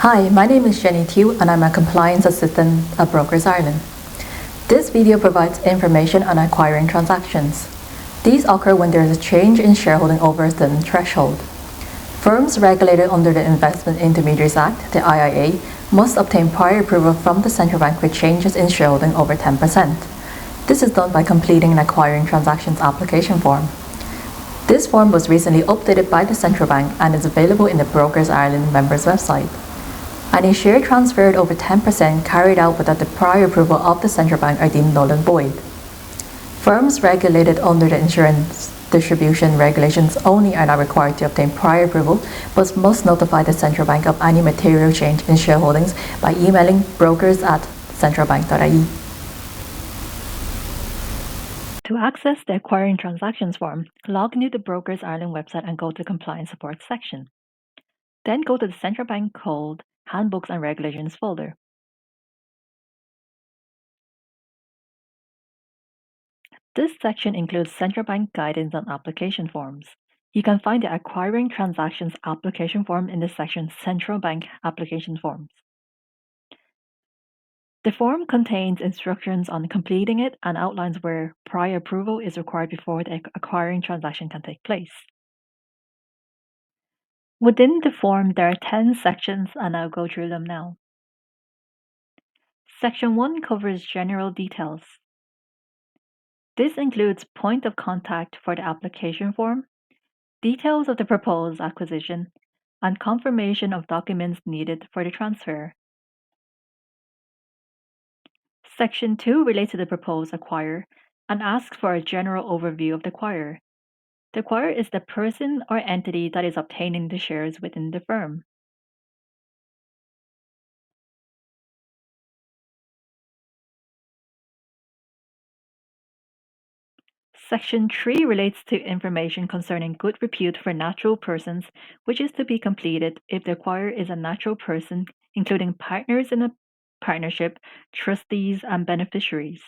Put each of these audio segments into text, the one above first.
Hi, my name is Jenny Tew and I'm a compliance assistant at Brokers Ireland. This video provides information on acquiring transactions. These occur when there is a change in shareholding over a certain threshold. Firms regulated under the Investment Intermediaries Act, the IIA, must obtain prior approval from the central bank for changes in shareholding over 10%. This is done by completing an acquiring transactions application form. This form was recently updated by the central bank and is available in the Brokers Ireland members website. Any share transferred over 10% carried out without the prior approval of the central bank are deemed null and void. Firms regulated under the insurance distribution regulations only are not required to obtain prior approval, but must notify the central bank of any material change in shareholdings by emailing brokers@centralbank.ie. To access the Acquiring Transactions form, log into the Brokers Ireland website and go to the Compliance Support section. Then go to the Central Bank Code, Handbooks and Regulations folder. This section includes central bank guidance on application forms. You can find the Acquiring Transactions application form in the section Central Bank Application Forms. The form contains instructions on completing it and outlines where prior approval is required before the acquiring transaction can take place. Within the form, there are 10 sections, and I'll go through them now. Section 1 covers general details. This includes point of contact for the application form, details of the proposed acquisition, and confirmation of documents needed for the transfer. Section 2 relates to the proposed acquirer and asks for a general overview of the acquirer. The acquirer is the person or entity that is obtaining the shares within the firm. Section 3 relates to information concerning good repute for natural persons, which is to be completed if the acquirer is a natural person, including partners in a partnership, trustees, and beneficiaries.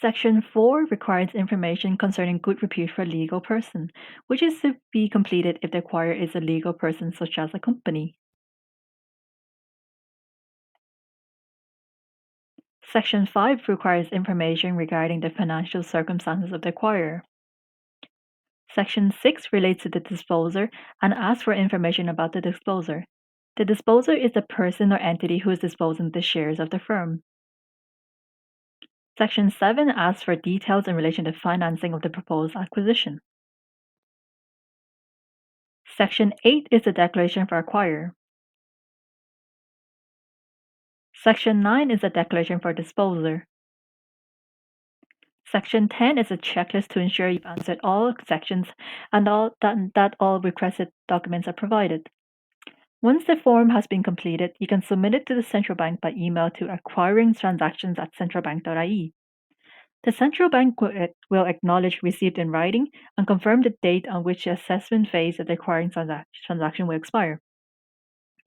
Section 4 requires information concerning good repute for a legal person, which is to be completed if the acquirer is a legal person such as a company. Section 5 requires information regarding the financial circumstances of the acquirer. Section 6 relates to the disposer and asks for information about the disposer. The disposer is the person or entity who is disposing the shares of the firm. Section 7 asks for details in relation to financing of the proposed acquisition. Section 8 is the declaration for acquirer. Section 9 is the declaration for disposer. Section 10 is a checklist to ensure you've answered all sections and that all requested documents are provided. Once the form has been completed, you can submit it to the central bank by email to acquiringtransactions@centralbank.ie. The central bank will acknowledge receipt in writing and confirm the date on which the assessment phase of the acquiring transaction will expire.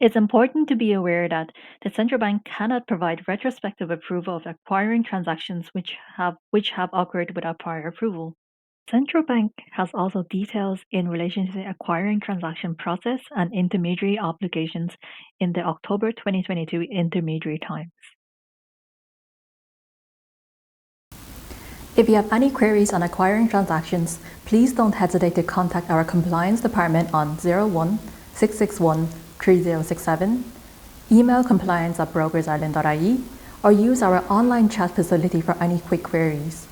It's important to be aware that the central bank cannot provide retrospective approval of acquiring transactions which have occurred without prior approval. Central bank has also details in relation to the acquiring transaction process and intermediary obligations in the October 2022 Intermediary Times. If you have any queries on acquiring transactions, please don't hesitate to contact our compliance department on 01-661-3067, email compliance@brokersireland.ie, or use our online chat facility for any quick queries.